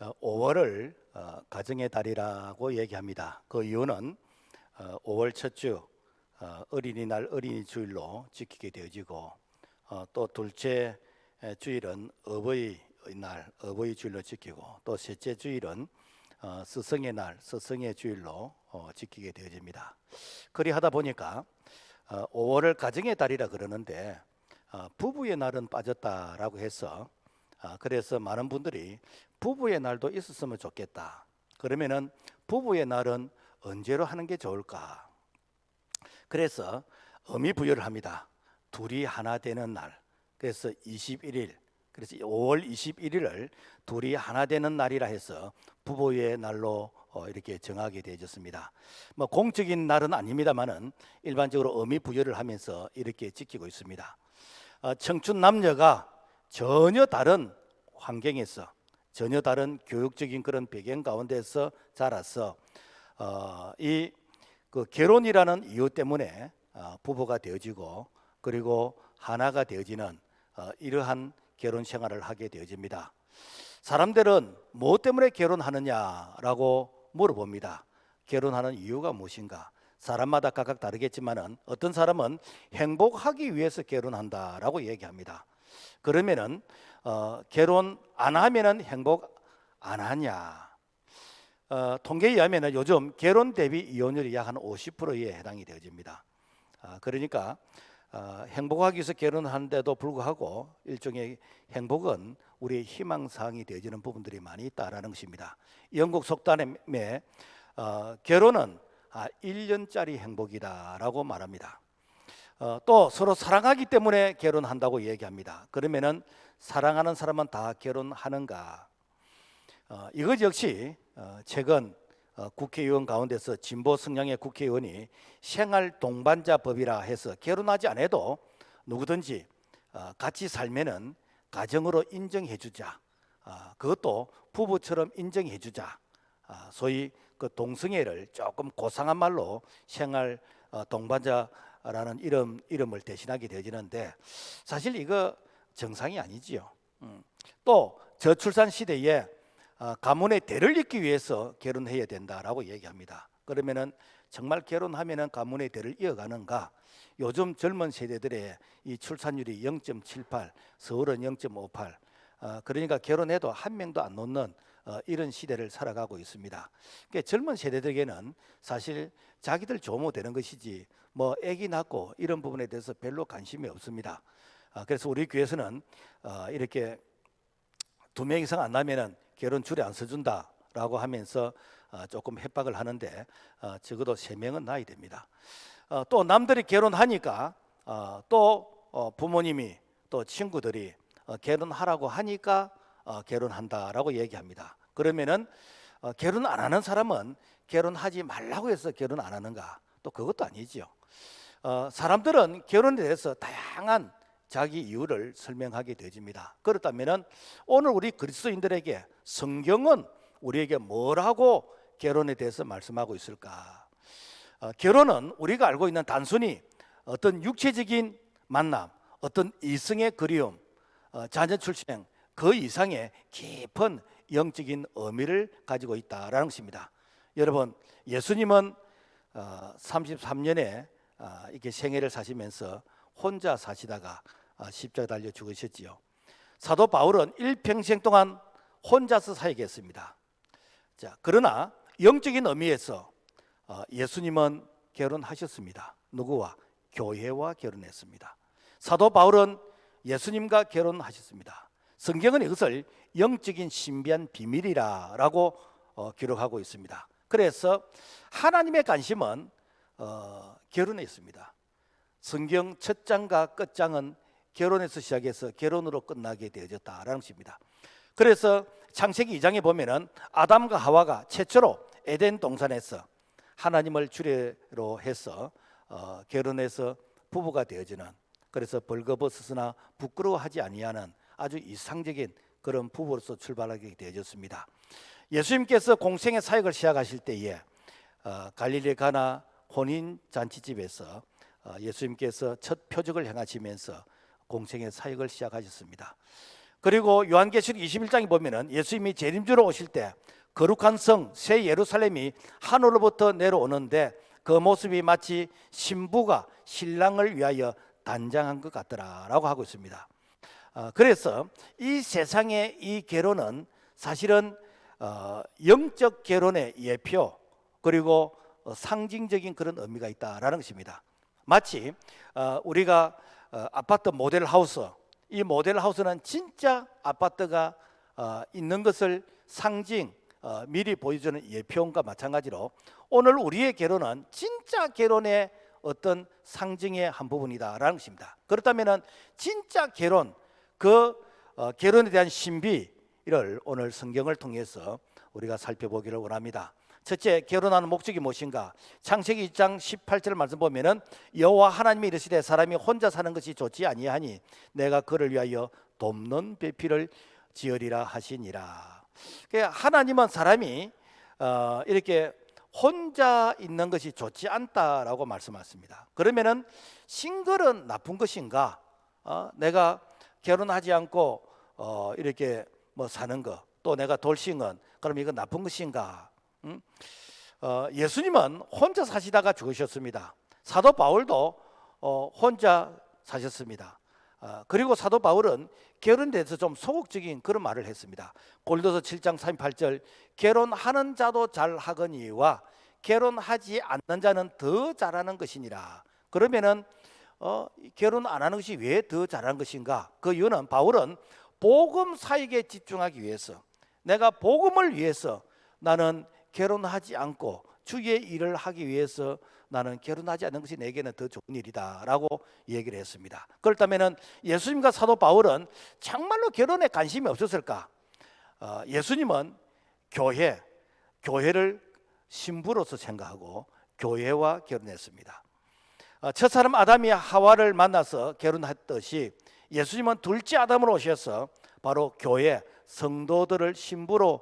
5월을 가정의 달이라고 얘기합니다. 그 이유는 5월 첫 주 어린이날 어린이 주일로 지키게 되어지고 또 둘째 주일은 어버이 날 어버이 주일로 지키고 또 셋째 주일은 스승의 날 스승의 주일로 지키게 되어집니다. 그리하다 보니까 5월을 가정의 달이라 그러는데 부부의 날은 빠졌다라고 해서 그래서 많은 분들이 부부의 날도 있었으면 좋겠다. 그러면은 부부의 날은 언제로 하는 게 좋을까? 그래서 의미 부여를 합니다. 둘이 하나 되는 날. 그래서 21일. 그래서 5월 21일을 둘이 하나 되는 날이라 해서 부부의 날로 이렇게 정하게 되어졌습니다. 뭐 공적인 날은 아닙니다만은 일반적으로 의미 부여를 하면서 이렇게 지키고 있습니다. 청춘 남녀가 전혀 다른 환경에서 전혀 다른 교육적인 그런 배경 가운데서 자라서 이 그 결혼이라는 이유 때문에 부부가 되어지고 그리고 하나가 되어지는 이러한 결혼 생활을 하게 되어집니다. 사람들은 무엇 때문에 결혼하느냐라고 물어봅니다. 결혼하는 이유가 무엇인가? 사람마다 각각 다르겠지만은 어떤 사람은 행복하기 위해서 결혼한다라고 얘기합니다. 그러면은 결혼 안 하면은 행복 안 하냐? 통계에 의하면은 요즘 결혼 대비 이혼율이 약 한 50%에 해당이 되어집니다. 그러니까 행복하기 위해서 결혼하는데도 불구하고 일종의 행복은 우리의 희망사항이 되어지는 부분들이 많이 있다라는 것입니다. 영국 속담에 결혼은 1년짜리 행복이다라고 말합니다. 또 서로 사랑하기 때문에 결혼한다고 얘기합니다. 그러면은 사랑하는 사람은 다 결혼하는가? 이것 역시 최근 국회의원 가운데서 진보 성향의 국회의원이 생활 동반자법이라 해서 결혼하지 않아도 누구든지 같이 살면은 가정으로 인정해 주자. 그것도 부부처럼 인정해 주자. 소위 그 동성애를 조금 고상한 말로 생활 동반자라는 이름을 대신하게 되어지는데 사실 이거 정상이 아니지요. 또 저출산 시대에 가문의 대를 잇기 위해서 결혼해야 된다라고 얘기합니다. 그러면은 정말 결혼하면은 가문의 대를 이어가는가? 요즘 젊은 세대들의 이 출산율이 0.78, 서울은 0.58. 그러니까 결혼해도 한 명도 안 놓는 이런 시대를 살아가고 있습니다. 그러니까 젊은 세대들에게는 사실 자기들 조모 되는 것이지 뭐 아기 낳고 이런 부분에 대해서 별로 관심이 없습니다. 그래서 우리 교회에서는 이렇게 2명 이상 안 나면은 결혼 줄에 안 서준다라고 하면서 조금 협박을 하는데 적어도 3명은 나야 됩니다. 또 남들이 결혼하니까 또 부모님이 또 친구들이 결혼하라고 하니까 결혼한다라고 얘기합니다. 그러면은 결혼 안 하는 사람은 결혼하지 말라고 해서 결혼 안 하는가? 또 그것도 아니지요. 사람들은 결혼에 대해서 다양한 자기 이유를 설명하게 되어집니다. 그렇다면 오늘 우리 그리스도인들에게 성경은 우리에게 뭐라고 결혼에 대해서 말씀하고 있을까? 결혼은 우리가 알고 있는 단순히 어떤 육체적인 만남, 어떤 이성의 그리움, 자녀 출생 그 이상의 깊은 영적인 의미를 가지고 있다라는 것입니다. 여러분, 예수님은 33년에 이렇게 생애를 사시면서 혼자 사시다가 십자가 달려 죽으셨지요. 사도 바울은 일평생 동안 혼자서 살겠습니다. 자, 그러나 영적인 의미에서 예수님은 결혼하셨습니다. 누구와? 교회와 결혼했습니다. 사도 바울은 예수님과 결혼하셨습니다. 성경은 이것을 영적인 신비한 비밀이라고 기록하고 있습니다. 그래서 하나님의 관심은 결혼에 있습니다. 성경 첫 장과 끝장은 결혼에서 시작해서 결혼으로 끝나게 되어졌다라는 것입니다. 그래서 창세기 2장에 보면은 아담과 하와가 최초로 에덴 동산에서 하나님을 주례로 해서 결혼해서 부부가 되어지는, 그래서 벌거벗으나 부끄러워하지 아니하는 아주 이상적인 그런 부부로서 출발하게 되어졌습니다. 예수님께서 공생의 사역을 시작하실 때에 갈릴리 가나 혼인 잔치집에서 예수님께서 첫 표적을 행하시면서 공생의 사역을 시작하셨습니다. 그리고 요한계시록 21장에 보면은 예수님이 재림주로 오실 때 거룩한 성 새 예루살렘이 하늘로부터 내려오는데 그 모습이 마치 신부가 신랑을 위하여 단장한 것 같더라라고 하고 있습니다. 그래서 이 세상의 이 결혼은 사실은 영적 결혼의 예표 그리고 상징적인 그런 의미가 있다라는 것입니다. 마치 우리가 아파트 모델하우스, 이 모델하우스는 진짜 아파트가 있는 것을 상징 미리 보여주는 예표과 마찬가지로 오늘 우리의 결혼은 진짜 결혼의 어떤 상징의 한 부분이다라는 것입니다. 그렇다면 진짜 결혼, 그 결혼에 대한 신비를 오늘 성경을 통해서 우리가 살펴보기를 원합니다. 첫째, 결혼하는 목적이 무엇인가? 창세기 2장 18절 말씀 보면은 여호와 하나님이 이르시되 사람이 혼자 사는 것이 좋지 아니하니 내가 그를 위하여 돕는 배필을 지으리라 하시니라. 하나님은 사람이 이렇게 혼자 있는 것이 좋지 않다라고 말씀하셨습니다. 그러면은 싱글은 나쁜 것인가? 내가 결혼하지 않고 이렇게 뭐 사는 거, 또 내가 돌싱은 그럼 이건 나쁜 것인가? 예수님은 혼자 사시다가 죽으셨습니다. 사도 바울도 혼자 사셨습니다. 그리고 사도 바울은 결혼에 대해서 좀 소극적인 그런 말을 했습니다. 고린도서 7장 38절 결혼하는 자도 잘하거니와 결혼하지 않는 자는 더 잘하는 것이니라. 그러면은 결혼 안 하는 것이 왜 더 잘하는 것인가? 그 이유는 바울은 복음 사역에 집중하기 위해서, 내가 복음을 위해서 나는 결혼하지 않고 주의 일을 하기 위해서 나는 결혼하지 않는 것이 내게는 더 좋은 일이다라고 얘기를 했습니다. 그렇다면 예수님과 사도 바울은 정말로 결혼에 관심이 없었을까? 예수님은 교회를 신부로서 생각하고 교회와 결혼했습니다. 첫 사람 아담이 하와를 만나서 결혼했듯이 예수님은 둘째 아담으로 오셔서 바로 교회 성도들을 신부로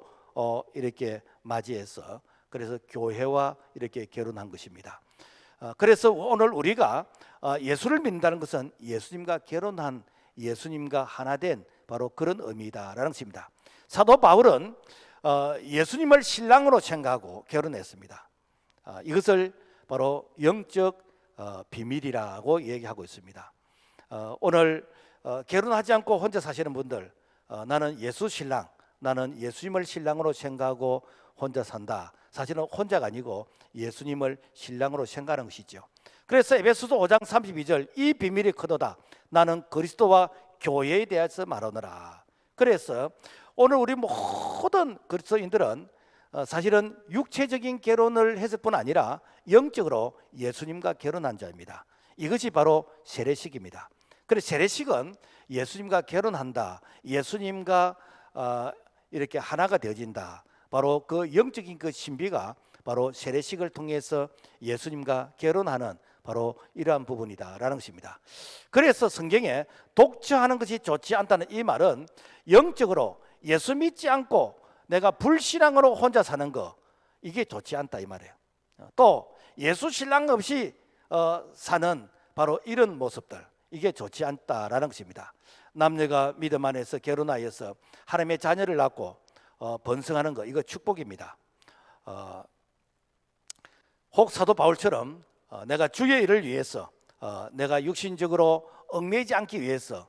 이렇게 맞이해서 그래서 교회와 이렇게 결혼한 것입니다. 그래서 오늘 우리가 예수를 믿는다는 것은 예수님과 결혼한, 예수님과 하나 된 바로 그런 의미다라는 것입니다. 사도 바울은 예수님을 신랑으로 생각하고 결혼했습니다. 이것을 바로 영적 비밀이라고 얘기하고 있습니다. 오늘 결혼하지 않고 혼자 사시는 분들, 나는 예수 신랑, 나는 예수님을 신랑으로 생각하고 혼자 산다. 사실은 혼자가 아니고 예수님을 신랑으로 생각하는 것이죠. 그래서 에베소서 5장 32절 이 비밀이 크도다. 나는 그리스도와 교회에 대해서 말하노라. 그래서 오늘 우리 모든 그리스도인들은 사실은 육체적인 결혼을 했을 뿐 아니라 영적으로 예수님과 결혼한 자입니다. 이것이 바로 세례식입니다. 그래서 세례식은 예수님과 결혼한다, 예수님과 이렇게 하나가 되어진다. 바로 그 영적인 그 신비가 바로 세례식을 통해서 예수님과 결혼하는 바로 이러한 부분이다라는 것입니다. 그래서 성경에 독처하는 것이 좋지 않다는 이 말은 영적으로 예수 믿지 않고 내가 불신앙으로 혼자 사는 거, 이게 좋지 않다 이 말이에요. 또 예수 신랑 없이 사는 바로 이런 모습들, 이게 좋지 않다라는 것입니다. 남녀가 믿음 안에서 결혼하여서 하나님의 자녀를 낳고 번성하는 거, 이거 축복입니다. 혹 사도 바울처럼 내가 주의 일을 위해서, 내가 육신적으로 얽매이지 않기 위해서,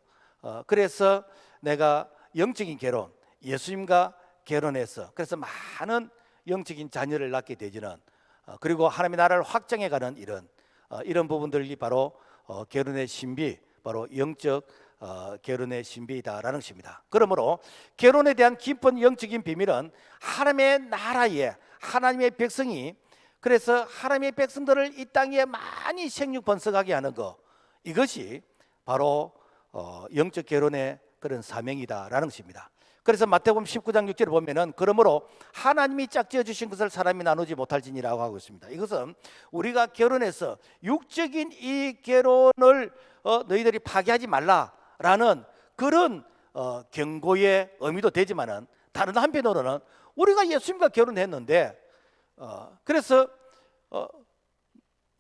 그래서 내가 영적인 결혼, 예수님과 결혼해서 그래서 많은 영적인 자녀를 낳게 되지는, 그리고 하나님의 나라를 확장해가는 이런 부분들이 바로 결혼의 신비, 바로 영적 결혼의 신비이다라는 것입니다. 그러므로 결혼에 대한 깊은 영적인 비밀은 하나님의 나라에 하나님의 백성이, 그래서 하나님의 백성들을 이 땅에 많이 생육 번성하게 하는 것, 이것이 바로 영적 결혼의 그런 사명이다라는 것입니다. 그래서 마태복음 19장 6절에 보면은 그러므로 하나님이 짝지어 주신 것을 사람이 나누지 못할지니라고 하고 있습니다. 이것은 우리가 결혼해서 육적인 이 결혼을 너희들이 파괴하지 말라라는 그런 경고의 의미도 되지만은, 다른 한편으로는 우리가 예수님과 결혼했는데 그래서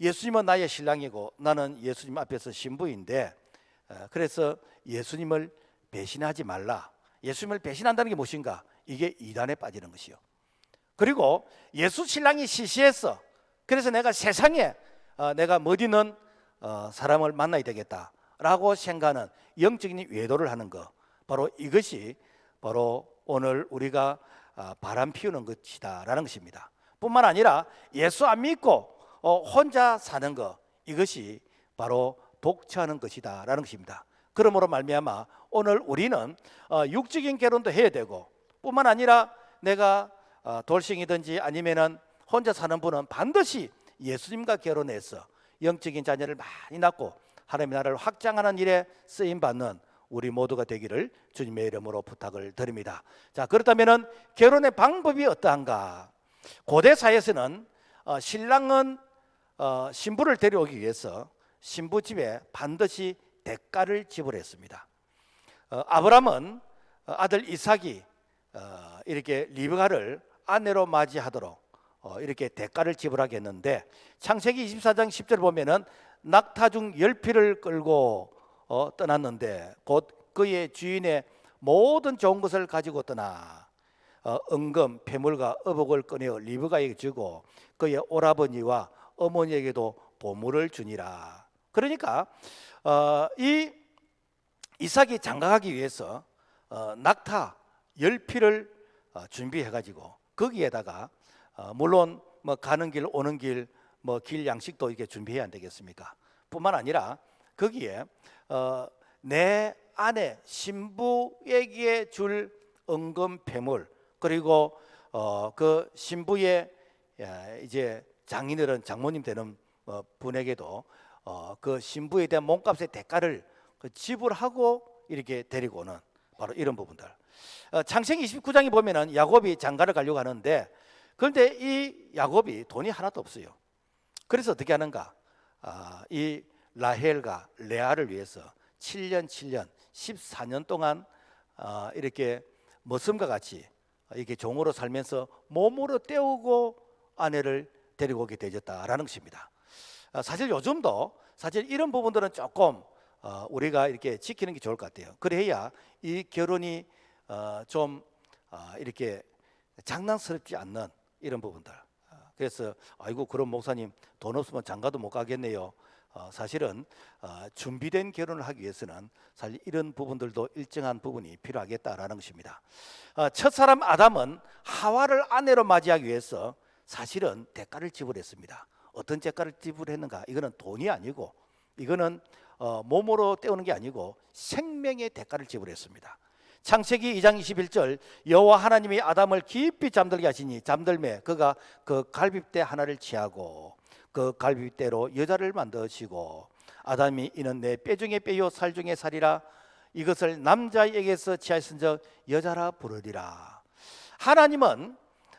예수님은 나의 신랑이고 나는 예수님 앞에서 신부인데, 그래서 예수님을 배신하지 말라, 예수님을 배신한다는 게 무엇인가? 이게 이단에 빠지는 것이요. 그리고 예수 신랑이 시시했어. 그래서 내가 세상에 내가 멋있는 사람을 만나야 되겠다라고 생각하는 영적인 외도를 하는 것, 바로 이것이 바로 오늘 우리가 바람 피우는 것이다라는 것입니다. 뿐만 아니라 예수 안 믿고 혼자 사는 것, 이것이 바로 독처하는 것이다라는 것입니다. 그러므로 말미암아 오늘 우리는 육적인 결혼도 해야 되고, 뿐만 아니라 내가 돌싱이든지 아니면은 혼자 사는 분은 반드시 예수님과 결혼해서 영적인 자녀를 많이 낳고 하나님의 나라를 확장하는 일에 쓰임 받는 우리 모두가 되기를 주님의 이름으로 부탁을 드립니다. 자, 그렇다면은 결혼의 방법이 어떠한가? 고대 사회에서는 신랑은 신부를 데려오기 위해서 신부 집에 반드시 대가를 지불했습니다. 아브람은 아들 이삭이 이렇게 리브가를 아내로 맞이하도록 이렇게 대가를 지불하게 했는데, 창세기 24장 10절 보면은 낙타 중 10匹를 끌고 떠났는데 곧 그의 주인의 모든 좋은 것을 가지고 떠나 은금, 패물과 의복을 꺼내어 리브가에게 주고 그의 오라버니와 어머니에게도 보물을 주니라. 그러니까 이 이삭이 장가가기 위해서 낙타 10匹를 준비해가지고 거기에다가 물론 뭐 가는 길 오는 길 뭐 길 양식도 이렇게 준비해야 안 되겠습니까? 뿐만 아니라 거기에 내 아내 신부에게 줄 은금 패물, 그리고 그 신부의 이제 장인어른 장모님 되는 분에게도 그 신부에 대한 몸값의 대가를 지불하고 이렇게 데리고 오는 바로 이런 부분들. 창세기 29장에 보면은 야곱이 장가를 가려고 하는데, 그런데 이 야곱이 돈이 하나도 없어요. 그래서 어떻게 하는가? 이 라헬과 레아를 위해서 7년 14년 동안 이렇게 머슴과 같이 이렇게 종으로 살면서 몸으로 때우고 아내를 데리고 오게 되었다라는 것입니다. 사실 요즘도 사실 이런 부분들은 조금 우리가 이렇게 지키는 게 좋을 것 같아요. 그래야 이 결혼이 좀 이렇게 장난스럽지 않는 이런 부분들. 그래서 아이고 그럼 목사님 돈 없으면 장가도 못 가겠네요. 사실은 준비된 결혼을 하기 위해서는 사실 이런 부분들도 일정한 부분이 필요하겠다라는 것입니다. 첫사람 아담은 하와를 아내로 맞이하기 위해서 사실은 대가를 지불했습니다. 어떤 대가를 지불했는가? 이거는 돈이 아니고, 이거는 몸으로 때우는 게 아니고 생명의 대가를 지불했습니다. 창세기 2장 21절, 여호와 하나님이 아담을 깊이 잠들게 하시니 잠들매 그가 그 갈빗대 하나를 취하고 그 갈빗대로 여자를 만드시고 아담이 이는 내 뼈 중에 뼈요 살 중에 살이라 이것을 남자에게서 취하신즉 여자라 부르리라. 하나님은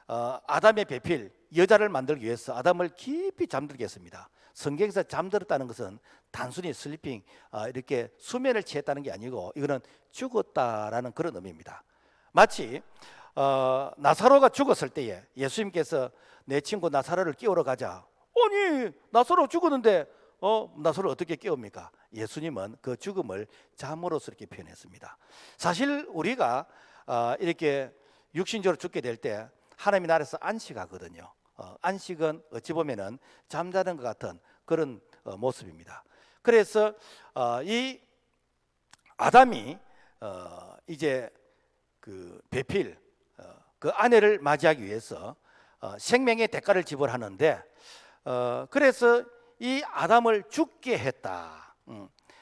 아담의 배필 여자를 만들기 위해서 아담을 깊이 잠들게 했습니다. 성경에서 잠들었다는 것은 단순히 슬리핑 이렇게 수면을 취했다는 게 아니고, 이거는 죽었다라는 그런 의미입니다. 마치 나사로가 죽었을 때에 예수님께서 내 친구 나사로를 깨우러 가자. 아니 나사로 죽었는데 나사로 어떻게 깨웁니까? 예수님은 그 죽음을 잠으로서 이렇게 표현했습니다. 사실 우리가 이렇게 육신적으로 죽게 될 때 하나님의 나라에서 안식하거든요. 안식은 어찌 보면은 잠자는 것 같은 그런 모습입니다. 그래서 이 아담이 이제 그 배필 그 아내를 맞이하기 위해서 생명의 대가를 지불하는데, 그래서 이 아담을 죽게 했다.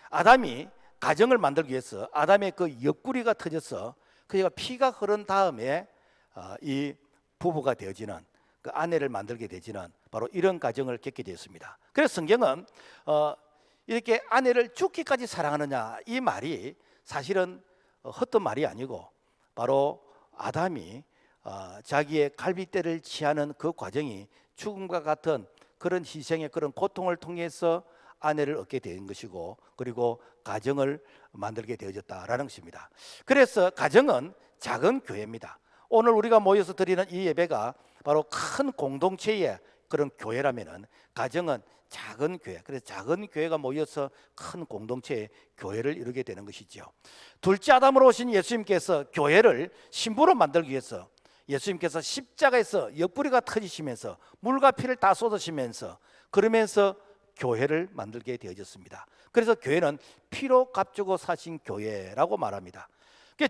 아담이 가정을 만들기 위해서 아담의 그 옆구리가 터져서 그가 피가 흐른 다음에 이 부부가 되어지는 그 아내를 만들게 되지는 바로 이런 과정을 겪게 되었습니다. 그래서 성경은 이렇게 아내를 죽기까지 사랑하느냐, 이 말이 사실은 헛된 말이 아니고 바로 아담이 자기의 갈빗대를 취하는 그 과정이 죽음과 같은 그런 희생의 그런 고통을 통해서 아내를 얻게 된 것이고, 그리고 가정을 만들게 되어졌다라는 것입니다. 그래서 가정은 작은 교회입니다. 오늘 우리가 모여서 드리는 이 예배가 바로 큰 공동체의 그런 교회라면은 가정은 작은 교회, 그래서 작은 교회가 모여서 큰 공동체의 교회를 이루게 되는 것이죠. 둘째 아담으로 오신 예수님께서 교회를 신부로 만들기 위해서 예수님께서 십자가에서 옆구리가 터지시면서 물과 피를 다 쏟으시면서 그러면서 교회를 만들게 되어졌습니다. 그래서 교회는 피로 값주고 사신 교회라고 말합니다.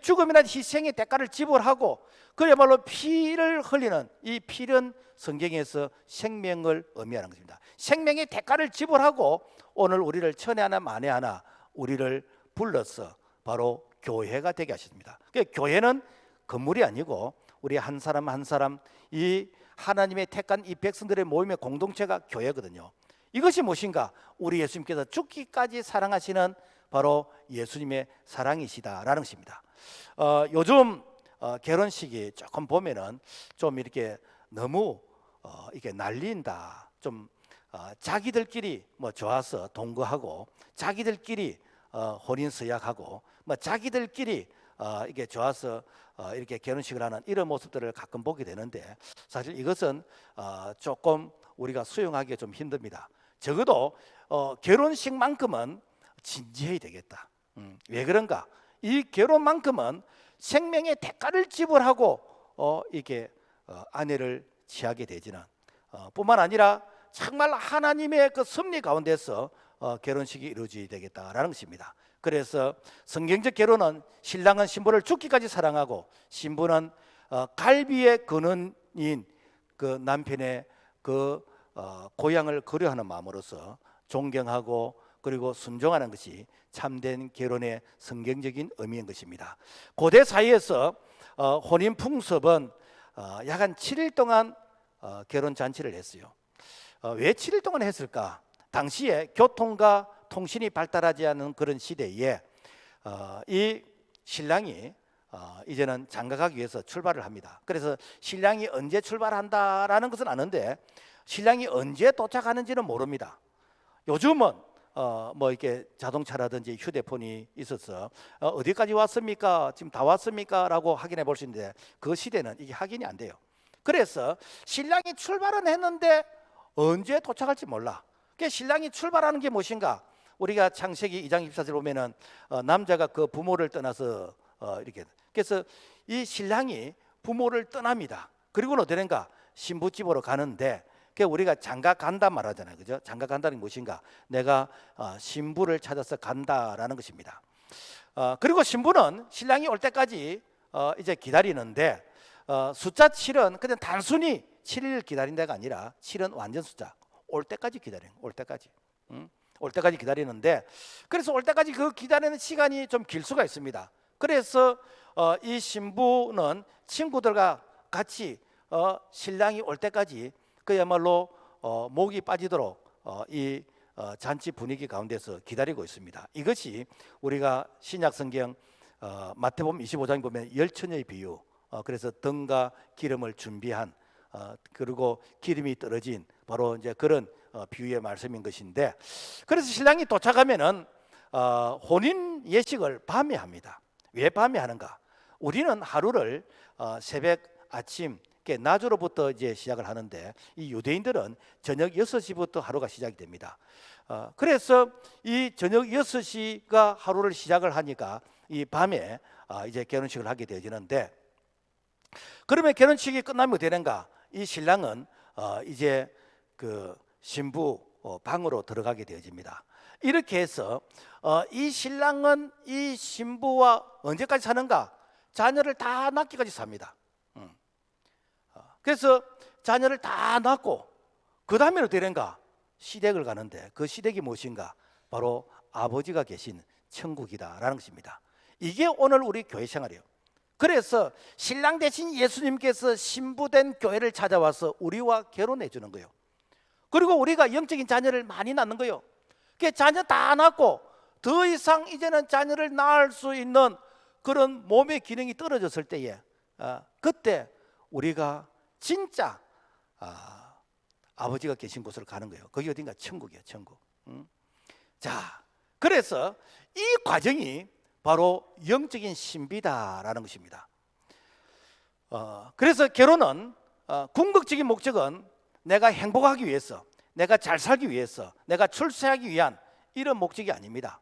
죽음이나 희생의 대가를 지불하고 그야말로 피를 흘리는 이 피는 성경에서 생명을 의미하는 것입니다. 생명의 대가를 지불하고 오늘 우리를 천에 하나 만에 하나 우리를 불러서 바로 교회가 되게 하십니다. 교회는 건물이 아니고 우리 한 사람 한 사람 이 하나님의 택한 이 백성들의 모임의 공동체가 교회거든요. 이것이 무엇인가? 우리 예수님께서 죽기까지 사랑하시는 바로 예수님의 사랑이시다라는 것입니다. 요즘 결혼식이 조금 보면은 좀 이렇게 너무 이렇게 날린다. 좀 자기들끼리 뭐 좋아서 동거하고 자기들끼리 혼인 서약하고 뭐 자기들끼리 이게 좋아서 이렇게 결혼식을 하는 이런 모습들을 가끔 보게 되는데 사실 이것은 조금 우리가 수용하기가 좀 힘듭니다. 적어도 결혼식만큼은 진지해야 되겠다. 왜 그런가? 이 결혼만큼은 생명의 대가를 지불하고 이게 아내를 취하게 되지는 뿐만 아니라 정말 하나님의 그 섭리 가운데서 결혼식이 이루어져야 되겠다라는 것입니다. 그래서 성경적 결혼은 신랑은 신부를 죽기까지 사랑하고 신부는 갈비의 근원인 그 남편의 그 고향을 거려하는 마음으로서 존경하고 그리고 순종하는 것이 참된 결혼의 성경적인 의미인 것입니다. 고대 사회에서 혼인 풍습은 약 한 7일 동안 결혼 잔치를 했어요. 왜 7일 동안 했을까? 당시에 교통과 통신이 발달하지 않은 그런 시대에 이 신랑이 이제는 장가가기 위해서 출발을 합니다. 그래서 신랑이 언제 출발한다라는 것은 아는데 신랑이 언제 도착하는지는 모릅니다. 요즘은 뭐 이렇게 자동차라든지 휴대폰이 있어서 어디까지 왔습니까? 지금 다 왔습니까? 라고 확인해 볼 수 있는데 그 시대는 이게 확인이 안 돼요. 그래서 신랑이 출발은 했는데 언제 도착할지 몰라. 그러니까 신랑이 출발하는 게 무엇인가? 우리가 창세기 2장 24절 보면은 남자가 그 부모를 떠나서 이렇게 그래서 이 신랑이 부모를 떠납니다. 그리고는 어디 되는가? 신부집으로 가는데 우리가 장가 간다 말하잖아요, 그죠? 장가 간다는 게 무엇인가? 내가 신부를 찾아서 간다라는 것입니다. 그리고 신부는 신랑이 올 때까지 이제 기다리는데 숫자 7은 그냥 단순히 7일 기다린다가 아니라 7은 완전 숫자. 올 때까지 기다려요. 올 때까지. 올 때까지 기다리는데 그래서 올 때까지 그 기다리는 시간이 좀 길 수가 있습니다. 그래서 이 신부는 친구들과 같이 신랑이 올 때까지 그야말로 목이 빠지도록 이 잔치 분위기 가운데서 기다리고 있습니다. 이것이 우리가 신약 성경 마태복음 25장 보면 열처녀의 비유, 그래서 등과 기름을 준비한 그리고 기름이 떨어진 바로 이제 그런 비유의 말씀인 것인데, 그래서 신랑이 도착하면은 혼인 예식을 밤에 합니다. 왜 밤에 하는가? 우리는 하루를 새벽, 아침, 낮으로부터 이제 시작을 하는데 이 유대인들은 저녁 6시부터 하루가 시작이 됩니다. 그래서 이 저녁 6시가 하루를 시작을 하니까 이 밤에 이제 결혼식을 하게 되어지는데, 그러면 결혼식이 끝나면 되는가? 이 신랑은 이제 그 신부 방으로 들어가게 되어집니다. 이렇게 해서 이 신랑은 이 신부와 언제까지 사는가? 자녀를 다 낳기까지 삽니다. 그래서 자녀를 다 낳고 그 다음에는 되는가? 시댁을 가는데 그 시댁이 무엇인가? 바로 아버지가 계신 천국이다라는 것입니다. 이게 오늘 우리 교회 생활이에요. 그래서 신랑 대신 예수님께서 신부된 교회를 찾아와서 우리와 결혼해 주는 거예요. 그리고 우리가 영적인 자녀를 많이 낳는 거예요. 그 자녀 다 낳고 더 이상 이제는 자녀를 낳을 수 있는 그런 몸의 기능이 떨어졌을 때에 그때 우리가 진짜 아버지가 계신 곳으로 가는 거예요. 거기 어딘가? 천국이에요, 천국. 자, 그래서 이 과정이 바로 영적인 신비다라는 것입니다. 그래서 결혼은 궁극적인 목적은 내가 행복하기 위해서, 내가 잘 살기 위해서, 내가 출세하기 위한 이런 목적이 아닙니다.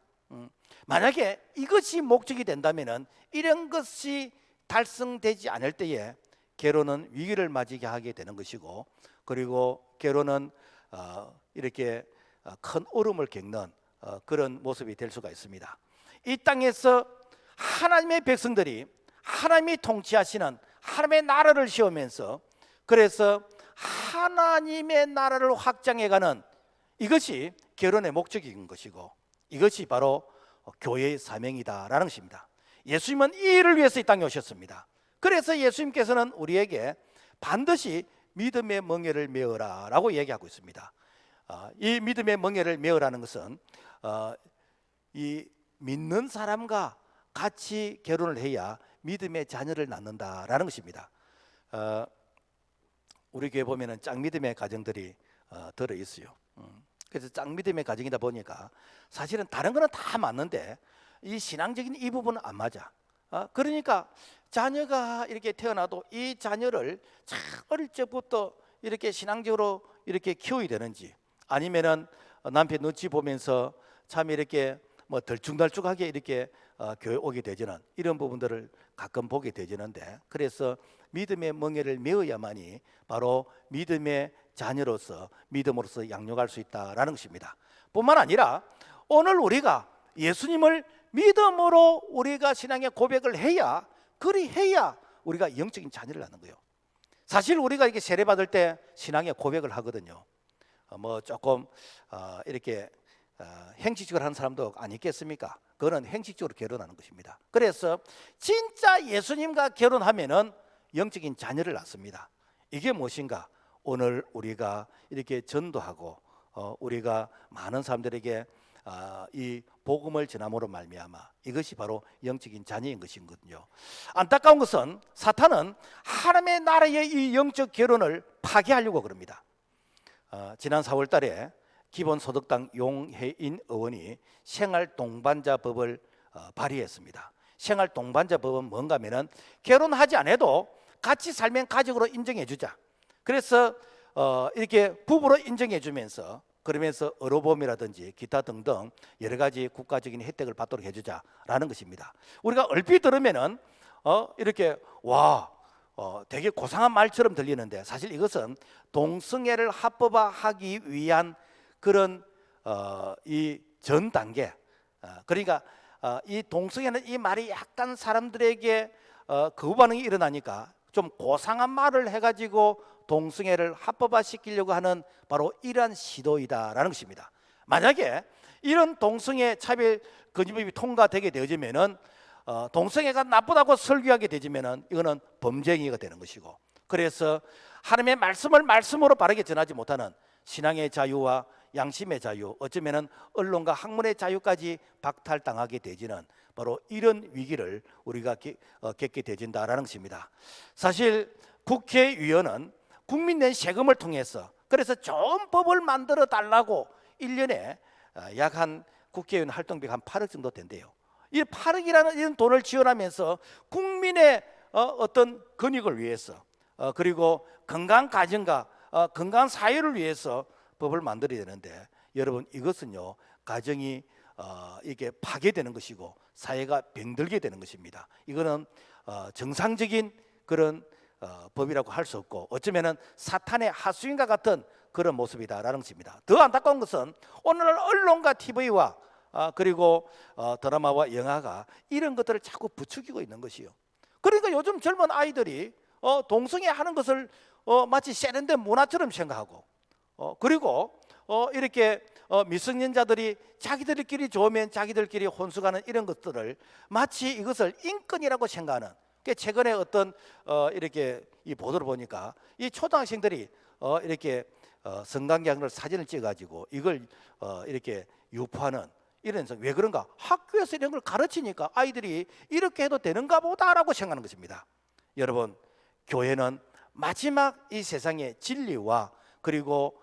만약에 이것이 목적이 된다면은 이런 것이 달성되지 않을 때에 결혼은 위기를 맞이게 하게 되는 것이고, 그리고 결혼은 이렇게 큰 어려움을 겪는 그런 모습이 될 수가 있습니다. 이 땅에서 하나님의 백성들이 하나님이 통치하시는 하나님의 나라를 세우면서, 그래서 하나님의 나라를 확장해가는 이것이 결혼의 목적인 것이고, 이것이 바로 교회의 사명이다라는 것입니다. 예수님은 이 일을 위해서 이 땅에 오셨습니다. 그래서 예수님께서는 우리에게 반드시 믿음의 멍에를 메어라 라고 얘기하고 있습니다. 이 믿음의 멍에를 메어라는 것은 이 믿는 사람과 같이 결혼을 해야 믿음의 자녀를 낳는다라는 것입니다. 우리 교회 보면은 짝믿음의 가정들이 들어 있어요. 그래서 짝믿음의 가정이다 보니까 사실은 다른 거는 다 맞는데 이 신앙적인 이 부분은 안 맞아. 그러니까 자녀가 이렇게 태어나도 이 자녀를 참 어릴 적부터 이렇게 신앙적으로 이렇게 키워야 되는지, 아니면은 남편 눈치 보면서 참 이렇게 뭐 덜쭉덜쭉하게 이렇게 교회 오게 되지는 이런 부분들을 가끔 보게 되지는데, 그래서 믿음의 멍에를 메어야만이 바로 믿음의 자녀로서 믿음으로서 양육할 수 있다라는 것입니다. 뿐만 아니라 오늘 우리가 예수님을 믿음으로 우리가 신앙의 고백을 해야, 그리해야 우리가 영적인 자녀를 낳는 거예요. 사실 우리가 이렇게 세례 받을 때 신앙의 고백을 하거든요. 뭐 조금 이렇게 행식적으로 하는 사람도 아니겠습니까? 그거는 행식적으로 결혼하는 것입니다. 그래서 진짜 예수님과 결혼하면은 영적인 자녀를 낳습니다. 이게 무엇인가? 오늘 우리가 이렇게 전도하고 우리가 많은 사람들에게 이 복음을 전함으로 말미암아 이것이 바로 영적인 자녀인 것이거든요. 안타까운 것은 사탄은 하나님의 나라의 이 영적 결혼을 파괴하려고 그럽니다. 지난 4월 달에 기본소득당 용혜인 의원이 생활동반자법을 발의했습니다. 생활동반자법은 뭔가 하면은 결혼하지 않아도 같이 살면 가족으로 인정해 주자. 그래서 이렇게 부부로 인정해 주면서, 그러면서 어로봄이라든지 기타 등등 여러 가지 국가적인 혜택을 받도록 해주자라는 것입니다. 우리가 얼핏 들으면은 이렇게 되게 고상한 말처럼 들리는데, 사실 이것은 동성애를 합법화하기 위한 그런 이 전 단계, 그러니까 이 동성애는 이 말이 약간 사람들에게 거부 반응이 일어나니까 좀 고상한 말을 해가지고 동성애를 합법화시키려고 하는 바로 이러한 시도이다라는 것입니다. 만약에 이런 동성애 차별 금지법이 통과되게 되어지면은 동성애가 나쁘다고 설교하게 되지면은 이거는 범죄행위가 되는 것이고, 그래서 하나님의 말씀을 말씀으로 바르게 전하지 못하는 신앙의 자유와 양심의 자유, 어쩌면은 언론과 학문의 자유까지 박탈당하게 되지는 바로 이런 위기를 우리가 겪게 되진다라는 것입니다. 사실 국회의원은 국민 낸 세금을 통해서, 그래서 좋은 법을 만들어 달라고 1년에 약 한 국회의원 활동비가 한 8억 정도 된대요. 이 8억이라는 이런 돈을 지원하면서 국민의 어떤 근육을 위해서, 그리고 건강한 가정과 건강한 사회를 위해서 법을 만들어야 되는데, 여러분 이것은요 가정이 이게 파괴되는 것이고 사회가 병들게 되는 것입니다. 이거는 정상적인 그런 법이라고 할 수 없고, 어쩌면은 사탄의 하수인과 같은 그런 모습이다라는 것입니다. 더 안타까운 것은 오늘날 언론과 TV와 그리고 드라마와 영화가 이런 것들을 자꾸 부추기고 있는 것이요. 그러니까 요즘 젊은 아이들이 동성애 하는 것을 마치 세련된 문화처럼 생각하고, 그리고 이렇게 미성년자들이 자기들끼리 좋으면 자기들끼리 혼수가는 이런 것들을 마치 이것을 인권이라고 생각하는. 최근에 어떤 이렇게 이 보도를 보니까 이 초등학생들이 이렇게 성관계를 사진을 찍어가지고 이걸 이렇게 유포하는, 이런, 왜 그런가? 학교에서 이런 걸 가르치니까 아이들이 이렇게 해도 되는가 보다라고 생각하는 것입니다. 여러분, 교회는 마지막 이 세상의 진리와 그리고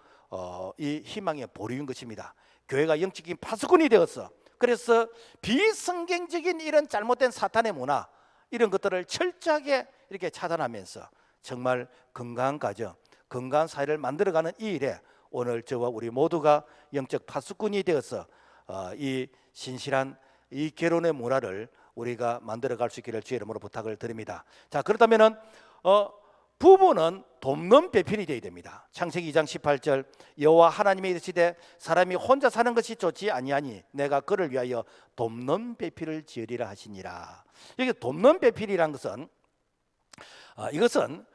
이 희망의 보류인 것입니다. 교회가 영적인 파수꾼이 되어서, 그래서 비성경적인 이런 잘못된 사탄의 문화, 이런 것들을 철저하게 이렇게 차단하면서 정말 건강한 가정, 건강한 사회를 만들어가는 이 일에 오늘 저와 우리 모두가 영적 파수꾼이 되어서 이 신실한 이 결혼의 문화를 우리가 만들어갈 수 있기를 주의 이름으로 부탁을 드립니다. 자, 그렇다면은 부부는 돕는 배필이 되어야 됩니다. 창세기 2장 18절 여호와 하나님이 이르시되 사람이 혼자 사는 것이 좋지 아니하니 내가 그를 위하여 돕는 배필을 지으리라 하시니라. 여기 돕는 배필이란 것은 이것은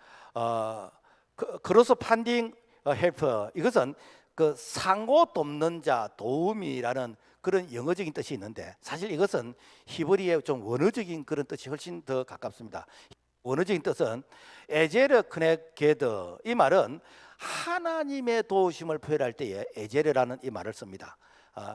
크로스 판딩 헬퍼, 이것은 그 상호 돕는 자, 도움이라는 그런 영어적인 뜻이 있는데 사실 이것은 히브리의 좀 원어적인 그런 뜻이 훨씬 더 가깝습니다. 원어적인 뜻은 에제르 크네게드, 이 말은 하나님의 도우심을 표현할 때에 에제르라는 이 말을 씁니다.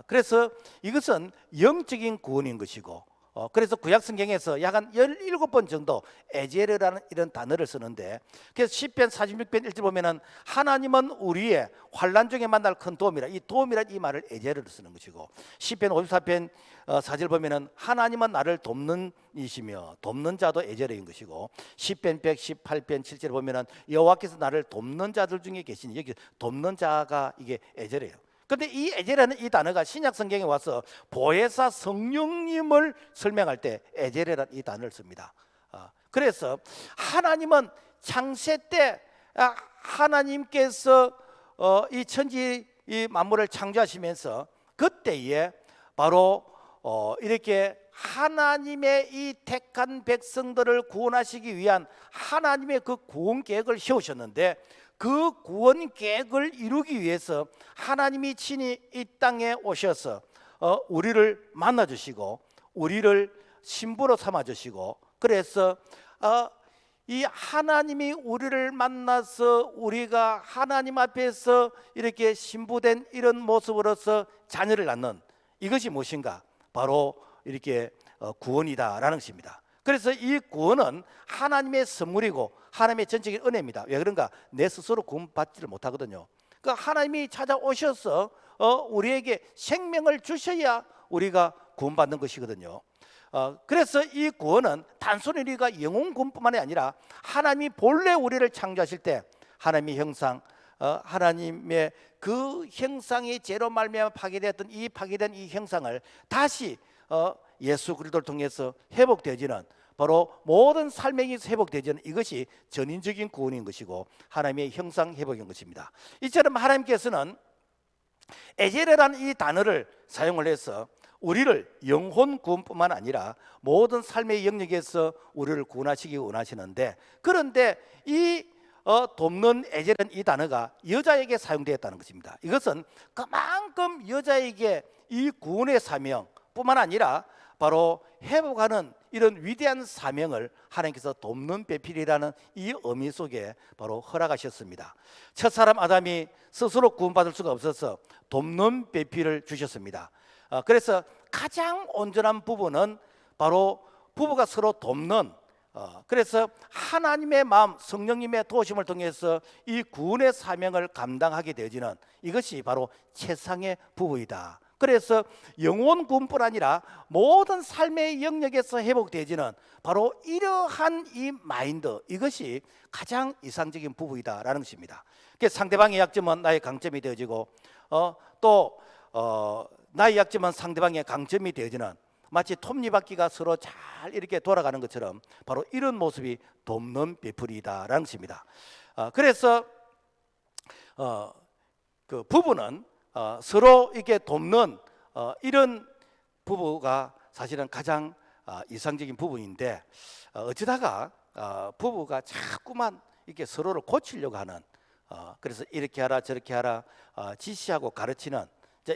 그래서 이것은 영적인 구원인 것이고, 그래서 구약 성경에서 약 한 17번 정도 에제르라는 이런 단어를 쓰는데, 그래서 시편 46편 1절 보면은 하나님은 우리의 환난 중에 만날 큰 도움이라, 이 도움이란 이 말을 에제르로 쓰는 것이고, 시편 54편 4절 보면은 하나님은 나를 돕는 이시며 돕는 자도 에제르인 것이고, 시편 118편 7절 보면은 여호와께서 나를 돕는 자들 중에 계시니, 여기 돕는 자가 이게 에제르예요. 그런데 이 에제라는 이 단어가 신약 성경에 와서 보혜사 성령님을 설명할 때 에제레라는 이 단어를 씁니다. 그래서 하나님은 창세 때 하나님께서 이 천지 이 만물을 창조하시면서 그때에 바로 이렇게 하나님의 이 택한 백성들을 구원하시기 위한 하나님의 그 구원 계획을 세우셨는데, 그 구원 계획을 이루기 위해서 하나님이 친히 이 땅에 오셔서 우리를 만나 주시고 우리를 신부로 삼아 주시고, 그래서 이 하나님이 우리를 만나서 우리가 하나님 앞에서 이렇게 신부된 이런 모습으로서 자녀를 낳는, 이것이 무엇인가? 바로 이렇게 구원이다라는 것입니다. 그래서 이 구원은 하나님의 선물이고 하나님의 전적인 은혜입니다. 왜 그런가? 내 스스로 구원받지를 못하거든요. 그러니까 하나님이 찾아오셔서 우리에게 생명을 주셔야 우리가 구원받는 것이거든요. 그래서 이 구원은 단순히 우리가 영혼 구원뿐만이 아니라 하나님이 본래 우리를 창조하실 때 하나님의 형상, 하나님의 그 형상이 죄로 말미암아 파괴되었던 이 파괴된 이 형상을 다시 예수 그리스도를 통해서 회복되어지는, 바로 모든 삶의 의에서 회복되어지는 이것이 전인적인 구원인 것이고 하나님의 형상 회복인 것입니다. 이처럼 하나님께서는 에제레라는 이 단어를 사용을 해서 우리를 영혼 구원뿐만 아니라 모든 삶의 영역에서 우리를 구원하시기 원하시는데, 그런데 이 돕는 에제라는 이 단어가 여자에게 사용되었다는 것입니다. 이것은 그만큼 여자에게 이 구원의 사명 뿐만 아니라 바로 회복하는 이런 위대한 사명을 하나님께서 돕는 배필이라는 이 의미 속에 바로 허락하셨습니다. 첫사람 아담이 스스로 구원받을 수가 없어서 돕는 배필을 주셨습니다. 그래서 가장 온전한 부부는 바로 부부가 서로 돕는, 그래서 하나님의 마음, 성령님의 도우심을 통해서 이 구원의 사명을 감당하게 되어지는 이것이 바로 최상의 부부이다. 그래서 영혼 구원뿐 아니라 모든 삶의 영역에서 회복되어지는 바로 이러한 이 마인드, 이것이 가장 이상적인 부부이다라는 것입니다. 상대방의 약점은 나의 강점이 되어지고 또 나의 약점은 상대방의 강점이 되어지는, 마치 톱니바퀴가 서로 잘 이렇게 돌아가는 것처럼 바로 이런 모습이 돕는 베풀이다라는 것입니다. 그래서 그 부부는 서로 이렇게 돕는 이런 부부가 사실은 가장 이상적인 부분인데, 어쩌다가 부부가 자꾸만 이렇게 서로를 고치려고 하는, 그래서 이렇게 하라 저렇게 하라 지시하고 가르치는,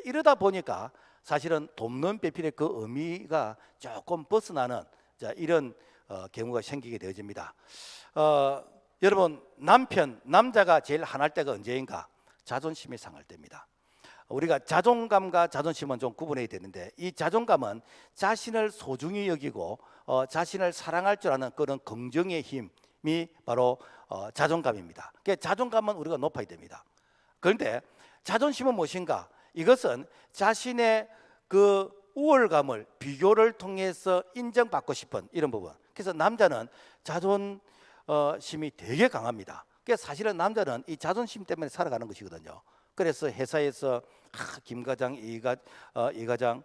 이러다 보니까 사실은 돕는 배필의 그 의미가 조금 벗어나는 이런 경우가 생기게 되어집니다. 여러분, 남자가 제일 화날 때가 언제인가? 자존심이 상할 때입니다. 우리가 자존감과 자존심은 좀 구분해야 되는데, 이 자존감은 자신을 소중히 여기고 자신을 사랑할 줄 아는 그런 긍정의 힘이 바로 자존감입니다. 그러니까 자존감은 우리가 높아야 됩니다. 그런데 자존심은 무엇인가? 이것은 자신의 그 우월감을 비교를 통해서 인정받고 싶은 이런 부분. 그래서 남자는 자존심이 되게 강합니다. 그러니까 사실은 남자는 이 자존심 때문에 살아가는 것이거든요. 그래서 회사에서 김 과장, 이 과장,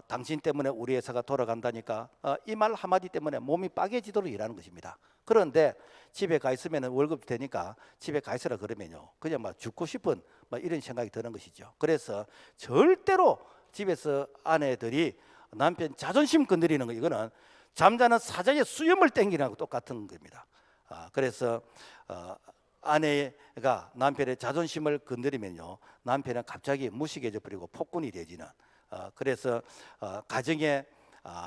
당신 때문에 우리 회사가 돌아간다니까 이 말 한마디 때문에 몸이 빠개지도록 일하는 것입니다. 그런데 집에 가 있으면 월급 되니까 집에 가 있으라 그러면요, 그냥 막 죽고 싶은 이런 생각이 드는 것이죠. 그래서 절대로 집에서 아내들이 남편 자존심 건드리는 거, 이거는 잠자는 사자의 수염을 땡기는 거하고 똑같은 겁니다. 그래서 아내가 남편의 자존심을 건드리면요, 남편은 갑자기 무식해져 버리고 폭군이 되지는, 그래서 가정의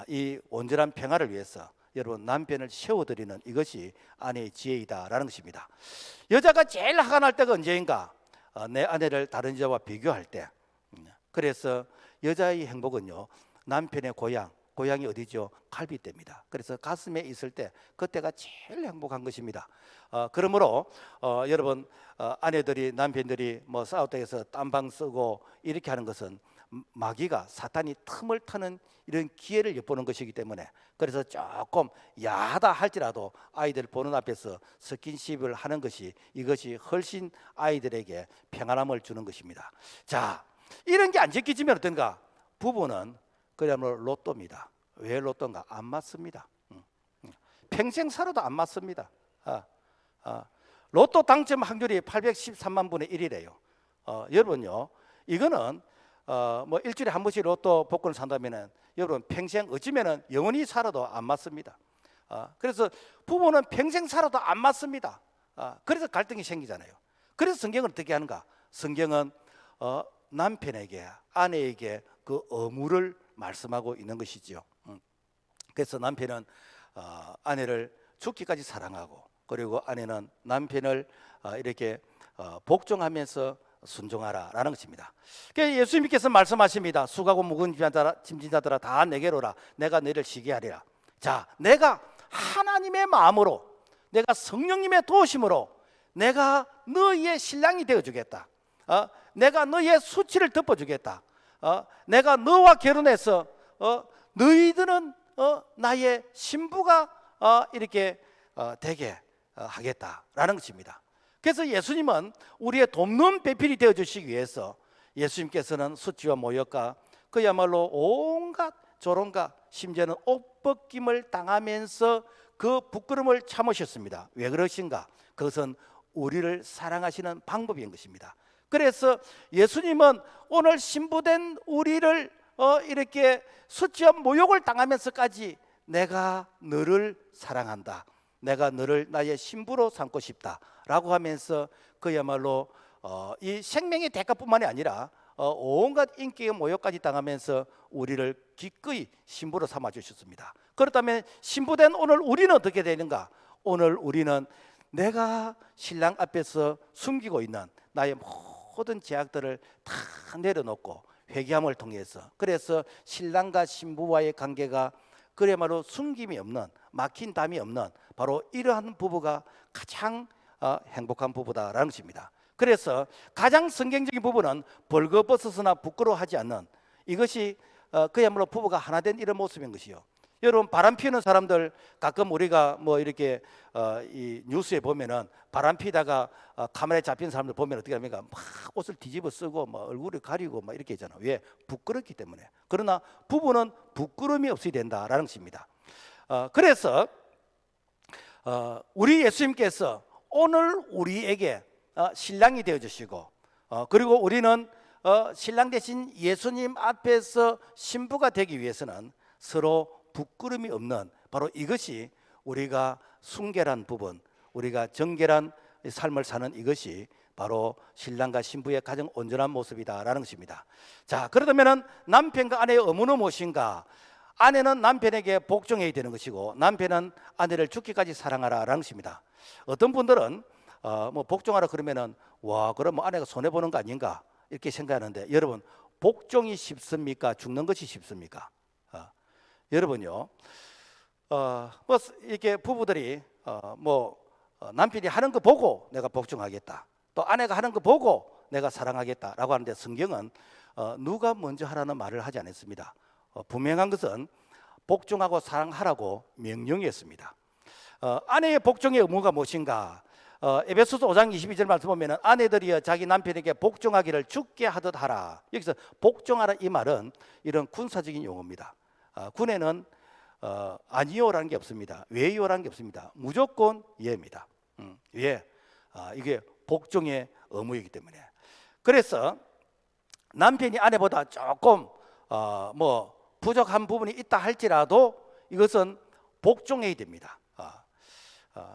이 온전한 평화를 위해서 여러분 남편을 세워드리는 이것이 아내의 지혜이다라는 것입니다. 여자가 제일 화가 날 때가 언제인가? 내 아내를 다른 여자와 비교할 때. 그래서 여자의 행복은요, 남편의 고향이 어디죠? 갈비뼈입니다. 그래서 가슴에 있을 때 그때가 제일 행복한 것입니다. 그러므로 여러분, 아내들이, 남편들이 뭐 싸웠다 해서 딴방 쓰고 이렇게 하는 것은 마귀가, 사탄이 틈을 타는 이런 기회를 엿보는 것이기 때문에, 그래서 조금 야하다 할지라도 아이들 보는 앞에서 스킨십을 하는 것이, 이것이 훨씬 아이들에게 평안함을 주는 것입니다. 자, 이런 게 안 지켜지면 어떤가? 부부는 그야말로 로또입니다. 왜 로또인가? 안 맞습니다. 평생 살아도 안 맞습니다. 로또 당첨 확률이 813만 분의 1이래요. 여러분요, 이거는 뭐 일주일에 한 번씩 로또 복권을 산다면은 여러분 평생 어찌면은 영원히 살아도 안 맞습니다. 그래서 부부는 평생 살아도 안 맞습니다. 그래서 갈등이 생기잖아요. 그래서 성경은 어떻게 하는가? 성경은 남편에게, 아내에게 그 의무를 말씀하고 있는 것이지요. 그래서 남편은 아내를 죽기까지 사랑하고, 그리고 아내는 남편을 이렇게 복종하면서 순종하라라는 것입니다. 그래서 예수님께서 말씀하십니다. 수고하고 무거운 짐진자들아 다 내게로 오라. 내가 너희를 쉬게 하리라. 자, 내가 하나님의 마음으로, 내가 성령님의 도우심으로 내가 너희의 신랑이 되어주겠다. 내가 너희의 수치를 덮어주겠다. 내가 너와 결혼해서 너희들은 나의 신부가 이렇게 되게 하겠다라는 것입니다. 그래서 예수님은 우리의 돕는 배필이 되어주시기 위해서 예수님께서는 수치와 모욕과 그야말로 온갖 조롱과 심지어는 옷벗김을 당하면서 그 부끄러움을 참으셨습니다. 왜 그러신가? 그것은 우리를 사랑하시는 방법인 것입니다. 그래서 예수님은 오늘 신부된 우리를 이렇게 수치와 모욕을 당하면서까지 내가 너를 사랑한다, 내가 너를 나의 신부로 삼고 싶다 라고 하면서 그야말로 이 생명의 대가뿐만이 아니라 온갖 인격의 모욕까지 당하면서 우리를 기꺼이 신부로 삼아 주셨습니다. 그렇다면 신부된 오늘 우리는 어떻게 되는가? 오늘 우리는 내가 신랑 앞에서 숨기고 있는 나의 모든 죄악들을 다 내려놓고 회개함을 통해서, 그래서 신랑과 신부와의 관계가 그야말로 숨김이 없는, 막힌 담이 없는 바로 이러한 부부가 가장 행복한 부부다라는 것입니다. 그래서 가장 성경적인 부부는 벌거벗어서나 부끄러워하지 않는, 이것이 그야말로 부부가 하나 된 이런 모습인 것이요. 여러분, 바람 피우는 사람들 가끔 우리가 뭐 이렇게 이 뉴스에 보면은 바람 피다가 카메라에 잡힌 사람들 보면 어떻게 합니까? 막 옷을 뒤집어 쓰고 막 얼굴을 가리고 막 이렇게 하잖아. 왜? 부끄럽기 때문에. 그러나 부부는 부끄러움이 없어야 된다라는 것입니다. 그래서 우리 예수님께서 오늘 우리에게 신랑이 되어주시고, 그리고 우리는 신랑 대신 예수님 앞에서 신부가 되기 위해서는 서로 부끄러움이 없는, 바로 이것이 우리가 순결한 부분, 우리가 정결한 삶을 사는 이것이 바로 신랑과 신부의 가장 온전한 모습이다라는 것입니다. 자, 그렇다면 남편과 아내의 의무는 무엇인가? 아내는 남편에게 복종해야 되는 것이고, 남편은 아내를 죽기까지 사랑하라라는 것입니다. 어떤 분들은 뭐 복종하라 그러면은 와, 그럼 뭐 아내가 손해 보는 거 아닌가 이렇게 생각하는데, 여러분, 복종이 쉽습니까? 죽는 것이 쉽습니까? 여러분요, 뭐 이렇게 부부들이 남편이 하는 거 보고 내가 복종하겠다, 또 아내가 하는 거 보고 내가 사랑하겠다라고 하는데, 성경은 누가 먼저 하라는 말을 하지 않았습니다. 분명한 것은 복종하고 사랑하라고 명령했습니다. 아내의 복종의 의무가 무엇인가? 에베소서 5장 22절 말씀 보면은 아내들이여 자기 남편에게 복종하기를 죽게 하듯 하라. 여기서 복종하라 이 말은 이런 군사적인 용어입니다. 군에는 아니요라는 게 없습니다. 왜요라는 게 없습니다. 무조건 예입니다. 예, 이게 복종의 의무이기 때문에. 그래서 남편이 아내보다 조금 뭐 부족한 부분이 있다 할지라도 이것은 복종해야 됩니다.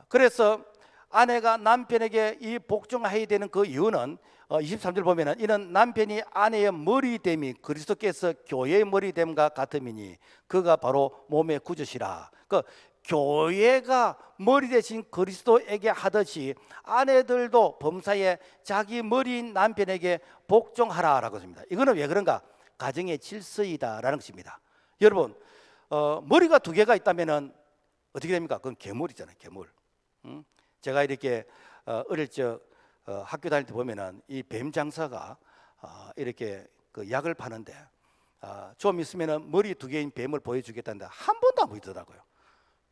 그래서 아내가 남편에게 이 복종해야 되는 그 이유는 23절 보면은 이는 남편이 아내의 머리됨이 그리스도께서 교회의 머리됨과 같음이니 그가 바로 몸의 구주시라. 그 교회가 머리 대신 그리스도에게 하듯이 아내들도 범사에 자기 머리인 남편에게 복종하라라고 했습니다. 이거는 왜 그런가? 가정의 질서이다라는 것입니다. 여러분, 머리가 두 개가 있다면은 어떻게 됩니까? 그건 괴물이잖아요, 괴물. 제가 이렇게 어릴 적 학교 다닐 때 보면은 이 뱀 장사가 이렇게 그 약을 파는데 좀 있으면은 머리 두 개인 뱀을 보여주겠다는데 한 번도 안 보이더라고요.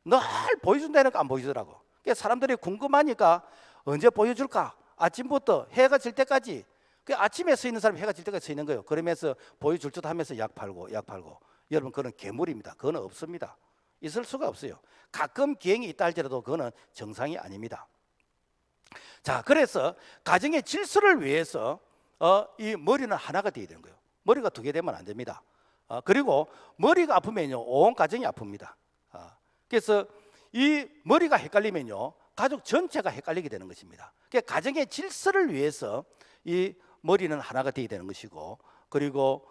늘 보여준다니까 안 보이더라고. 그러니까 사람들이 궁금하니까 언제 보여줄까? 아침부터 해가 질 때까지. 그 아침에 서 있는 사람이 해가 질 때까지 서 있는 거예요. 그러면서 보여줄 듯 하면서 약 팔고. 여러분, 그건 괴물입니다. 그건 없습니다. 있을 수가 없어요. 가끔 기행이 있다 할지라도 그거는 정상이 아닙니다. 자, 그래서 가정의 질서를 위해서 이 머리는 하나가 되어야 되는 거예요. 머리가 두 개 되면 안 됩니다. 그리고 머리가 아프면요 온 가정이 아픕니다. 그래서 이 머리가 헷갈리면요 가족 전체가 헷갈리게 되는 것입니다. 그러니까 가정의 질서를 위해서 이 머리는 하나가 되어야 되는 것이고, 그리고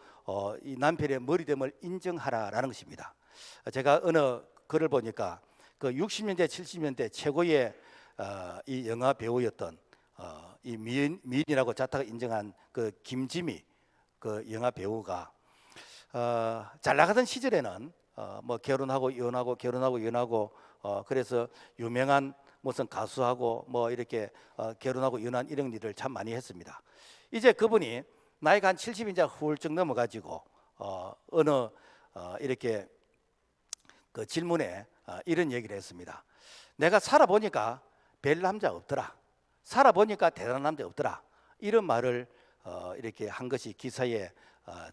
이 남편의 머리됨을 인정하라라는 것입니다. 제가 어느 글을 보니까 그 60년대 70년대 최고의 이 영화 배우였던 이 미인이라고 자타가 인정한 그 김지미 그 영화 배우가 잘 나가던 시절에는 뭐 결혼하고 이혼하고 결혼하고 이혼하고 그래서 유명한 무슨 가수하고 뭐 이렇게 결혼하고 이혼한 이런 일을 참 많이 했습니다. 이제 그분이 나이가 한 70인자 훌쩍 넘어가지고 어느 이렇게 그 질문에 이런 얘기를 했습니다. 내가 살아보니까 별 남자 없더라. 살아보니까 대단한 남자 없더라. 이런 말을 이렇게 한 것이 기사에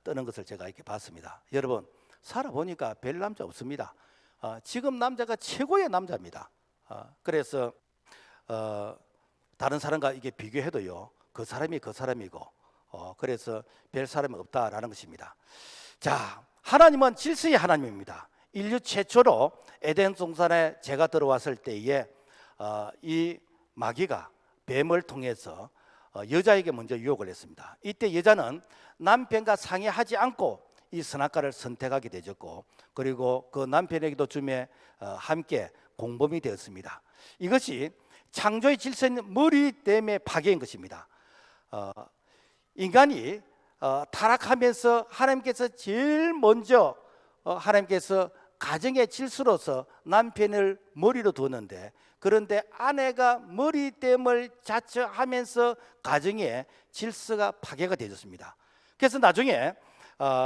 뜨는 것을 제가 이렇게 봤습니다. 여러분, 살아보니까 별 남자 없습니다. 지금 남자가 최고의 남자입니다. 그래서 다른 사람과 이게 비교해도요 그 사람이 그 사람이고 그래서 별 사람이 없다라는 것입니다. 자, 하나님은 질서의 하나님입니다. 인류 최초로 에덴 동산에 죄가 들어왔을 때에 이 마귀가 뱀을 통해서 여자에게 먼저 유혹을 했습니다. 이때 여자는 남편과 상의하지 않고 이 선악과를 선택하게 되었고, 그리고 그 남편에게도 줌에 함께 공범이 되었습니다. 이것이 창조의 질서인 머리됨의 파괴인 것입니다. 인간이 타락하면서 하나님께서 제일 먼저 하나님께서 가정의 질서로서 남편을 머리로 두었는데, 그런데 아내가 머리됨을 자처하면서 가정의 질서가 파괴가 되었습니다. 그래서 나중에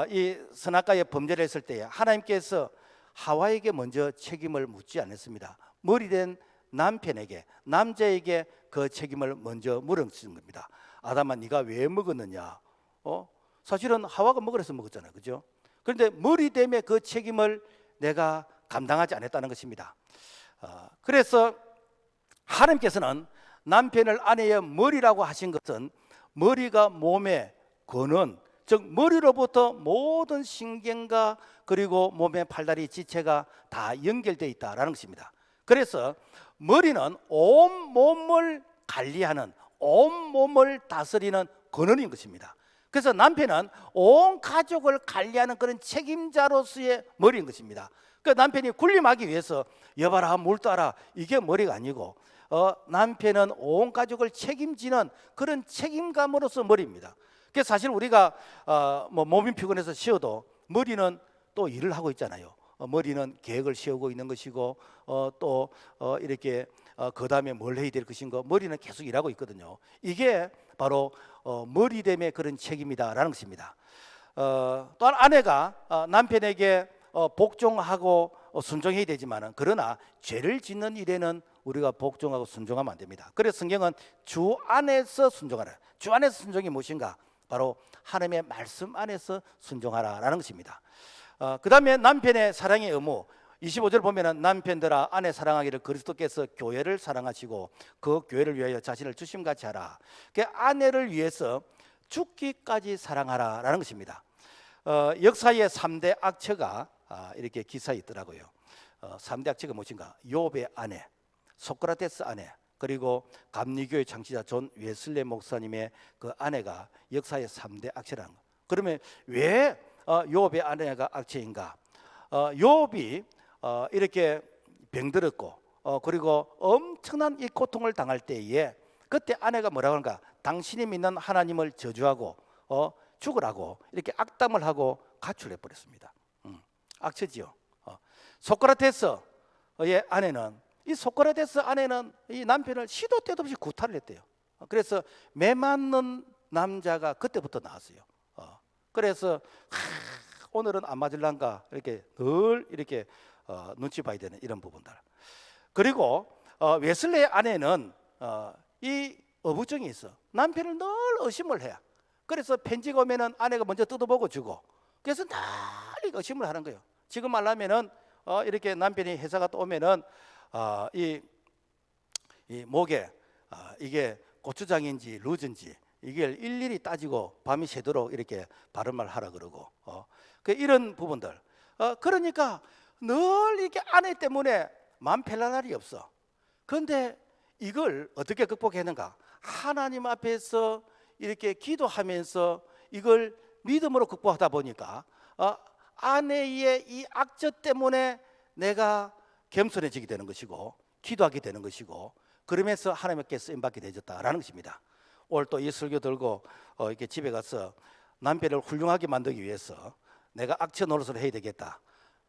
이 선악과의 범죄를 했을 때 하나님께서 하와에게 먼저 책임을 묻지 않았습니다. 머리된 남편에게, 남자에게 그 책임을 먼저 물으신 겁니다. 아담아, 네가 왜 먹었느냐? 사실은 하와가 먹으래서 먹었잖아요, 그죠? 그런데 머리됨의 그 책임을 내가 감당하지 않았다는 것입니다. 그래서 하나님께서는 남편을 아내의 머리라고 하신 것은 머리가 몸의 근원, 즉 머리로부터 모든 신경과 그리고 몸의 팔다리 지체가 다 연결되어 있다라는 것입니다. 그래서 머리는 온 몸을 관리하는, 온 몸을 다스리는 근원인 것입니다. 그래서 남편은 온 가족을 관리하는 그런 책임자로서의 머리인 것입니다. 그 남편이 군림하기 위해서 여봐라 물 따라 이게 머리가 아니고 남편은 온 가족을 책임지는 그런 책임감으로서 머리입니다. 그래서 사실 우리가 뭐 몸이 피곤해서 쉬어도 머리는 또 일을 하고 있잖아요. 머리는 계획을 세우고 있는 것이고 또 이렇게 그 다음에 뭘 해야 될 것인가, 머리는 계속 일하고 있거든요. 이게 바로 머리됨의 그런 책임이다라는 것입니다. 또한 아내가 남편에게 복종하고 순종해야 되지만은, 그러나 죄를 짓는 일에는 우리가 복종하고 순종하면 안 됩니다. 그래서 성경은 주 안에서 순종하라. 주 안에서 순종이 무엇인가? 바로 하나님의 말씀 안에서 순종하라라는 것입니다. 그 다음에 남편의 사랑의 의무 25절 보면은 남편들아 아내 사랑하기를 그리스도께서 교회를 사랑하시고 그 교회를 위하여 자신을 주심같이 하라. 그 아내를 위해서 죽기까지 사랑하라라는 것입니다. 역사의 3대 악처가 이렇게 기사에 있더라고요. 3대 악처가 무엇인가? 욥의 아내, 소크라테스 아내, 그리고 감리교의 창시자 존 웨슬레 목사님의 그 아내가 역사의 3대 악처라는 거. 그러면 왜 욥의 아내가 악처인가? 욥이 이렇게 병들었고 그리고 엄청난 이 고통을 당할 때에 그때 아내가 뭐라고 하는가? 당신이 믿는 하나님을 저주하고 죽으라고 이렇게 악담을 하고 가출해 버렸습니다. 악처지요. 소크라테스의 아내는 이 남편을 시도 때도 없이 구타를 했대요. 그래서 매 맞는 남자가 그때부터 나왔어요. 그래서 오늘은 안 맞을란가 이렇게 늘 이렇게 눈치 봐야 되는 이런 부분들. 그리고 웨슬레의 아내는 이 어부증이 있어. 남편을 늘 의심을 해요. 그래서 편지가 오면은 아내가 먼저 뜯어보고 주고, 그래서 늘 의심을 하는 거예요. 지금 말하면은 이렇게 남편이 회사 갔다 오면은 이 목에 이게 고추장인지 루즈인지 이걸 일일이 따지고 밤이 새도록 이렇게 발음을 하라 그러고 이런 부분들. 그러니까 늘 이렇게 아내 때문에 마음 편할 날이 없어. 그런데 이걸 어떻게 극복했는가? 하나님 앞에서 이렇게 기도하면서 이걸 믿음으로 극복하다 보니까 아내의 이 악처 때문에 내가 겸손해지게 되는 것이고 기도하게 되는 것이고 그러면서 하나님께 쓰임받게 되었다라는 것입니다. 오늘 또 이 설교 들고 이렇게 집에 가서 남편을 훌륭하게 만들기 위해서 내가 악처 노릇을 해야 되겠다.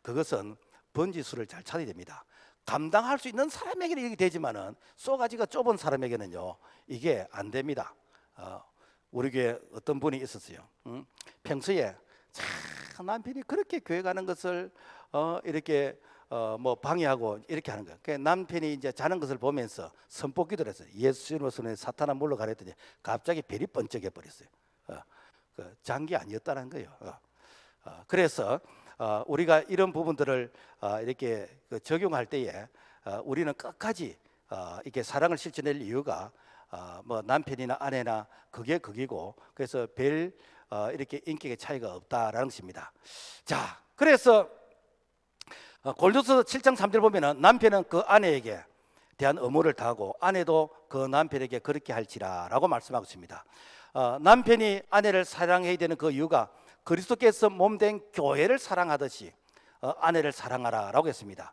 그것은 번지수를 잘 찾아야 됩니다. 감당할 수 있는 사람에게는 이렇게 되지만은 쏘가지가 좁은 사람에게는요 이게 안 됩니다. 우리 교회 어떤 분이 있었어요. 평소에 참 남편이 그렇게 교회 가는 것을 이렇게 뭐 방해하고 이렇게 하는 거예요. 그러니까 남편이 이제 자는 것을 보면서 선포기도를 했어요. 예수님의 손에 사탄아 물러가라 했더니 갑자기 별이 번쩍해 버렸어요. 그 장기 아니었다는 거예요. 그래서 우리가 이런 부분들을 이렇게 적용할 때에 우리는 끝까지 이렇게 사랑을 실천할 이유가 뭐 남편이나 아내나 그게 극이고 그래서 별 이렇게 인격의 차이가 없다라는 것입니다. 자, 그래서 골로새 7장 3절 보면은 남편은 그 아내에게 대한 의무를 다하고 아내도 그 남편에게 그렇게 할지라라고 말씀하고 있습니다. 남편이 아내를 사랑해야 되는 그 이유가 그리스도께서 몸된 교회를 사랑하듯이 아내를 사랑하라라고 했습니다.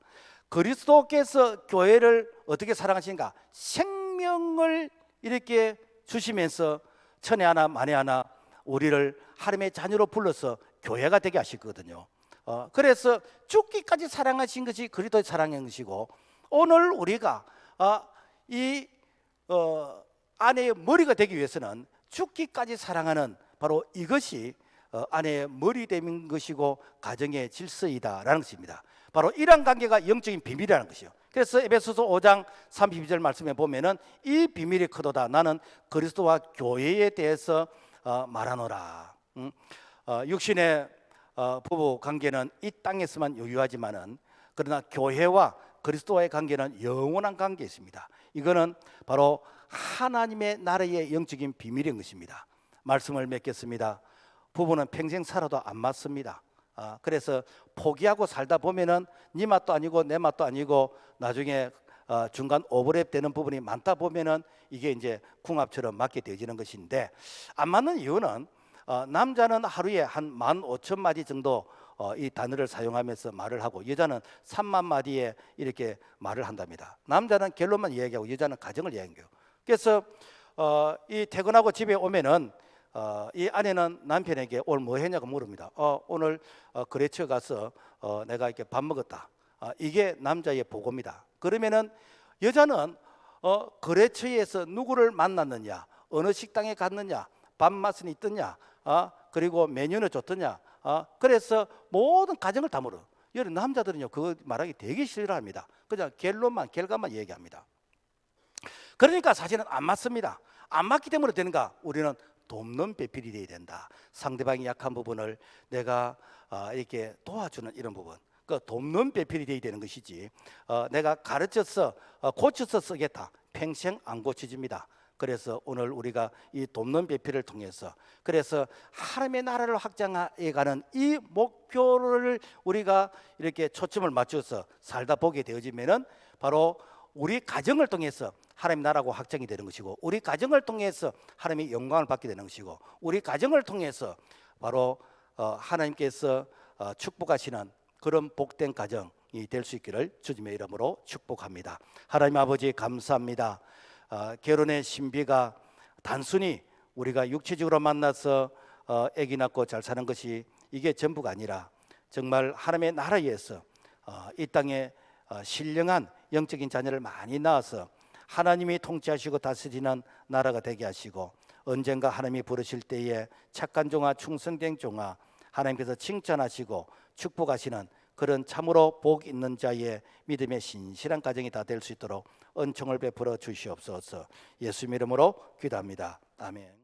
그리스도께서 교회를 어떻게 사랑하신가? 생명을 이렇게 주시면서 천에 하나 만에 하나 우리를 하나님의 자녀로 불러서 교회가 되게 하시거든요. 그래서 죽기까지 사랑하신 것이 그리스도의 사랑인 것이고 오늘 우리가 이 아내의 머리가 되기 위해서는 죽기까지 사랑하는 바로 이것이 아내의 머리 되는 것이고 가정의 질서이다라는 것입니다. 바로 이런 관계가 영적인 비밀이라는 것이요. 그래서 에베소서 5장 32절 말씀에 보면은 이 비밀이 크도다 나는 그리스도와 교회에 대해서 말하노라. 육신의 부부 관계는 이 땅에서만 유효하지만은 그러나 교회와 그리스도와의 관계는 영원한 관계에 있습니다. 이거는 바로 하나님의 나라의 영적인 비밀인 것입니다. 말씀을 맺겠습니다. 부부는 평생 살아도 안 맞습니다. 그래서 포기하고 살다 보면은 네 맛도 아니고 내 맛도 아니고 나중에 중간 오버랩 되는 부분이 많다 보면은 이게 이제 궁합처럼 맞게 되어지는 것인데 안 맞는 이유는 남자는 하루에 한 15,000마디 정도 이 단어를 사용하면서 말을 하고 여자는 3만 마디에 이렇게 말을 한답니다. 남자는 결론만 이야기하고 여자는 가정을 이야기해요. 그래서 이 퇴근하고 집에 오면은 이 아내는 남편에게 오늘 뭐 했냐고 물습니다. 오늘 거래처 가서 내가 이렇게 밥 먹었다. 이게 남자의 보고입니다. 그러면은 여자는 거래처에서 누구를 만났느냐, 어느 식당에 갔느냐, 밥맛은 있더냐, 그리고 메뉴는 좋더냐. 그래서 모든 가정을 다 물어. 여러 남자들은요 그거 말하기 되게 싫어합니다. 그냥 결과만 얘기합니다. 그러니까 사실은 안 맞습니다. 안 맞기 때문에 되는가? 우리는 돕는 배필이 되어야 된다. 상대방이 약한 부분을 내가 이렇게 도와주는 이런 부분, 그 돕는 배필이 되어야 되는 것이지, 내가 가르쳐서 고쳐서 쓰겠다, 평생 안 고쳐집니다. 그래서 오늘 우리가 이 돕는 배필을 통해서, 그래서 하나님의 나라를 확장해가는 이 목표를 우리가 이렇게 초점을 맞춰서 살다 보게 되어지면은 바로 우리 가정을 통해서 하나님 나라가 확장이 되는 것이고, 우리 가정을 통해서 하나님의 영광을 받게 되는 것이고, 우리 가정을 통해서 바로 하나님께서 축복하시는 그런 복된 가정이 될 수 있기를 주님의 이름으로 축복합니다. 하나님 아버지 감사합니다. 결혼의 신비가 단순히 우리가 육체적으로 만나서 아기 낳고 잘 사는 것이 이게 전부가 아니라, 정말 하나님의 나라에서 이 땅에 신령한 영적인 자녀를 많이 낳아서 하나님이 통치하시고 다스리는 나라가 되게 하시고, 언젠가 하나님이 부르실 때에 착한 종아 충성된 종아 하나님께서 칭찬하시고 축복하시는 그런 참으로 복 있는 자의 믿음의 신실한 가정이 다 될 수 있도록 은총을 베풀어 주시옵소서. 예수 이름으로 기도합니다. 아멘.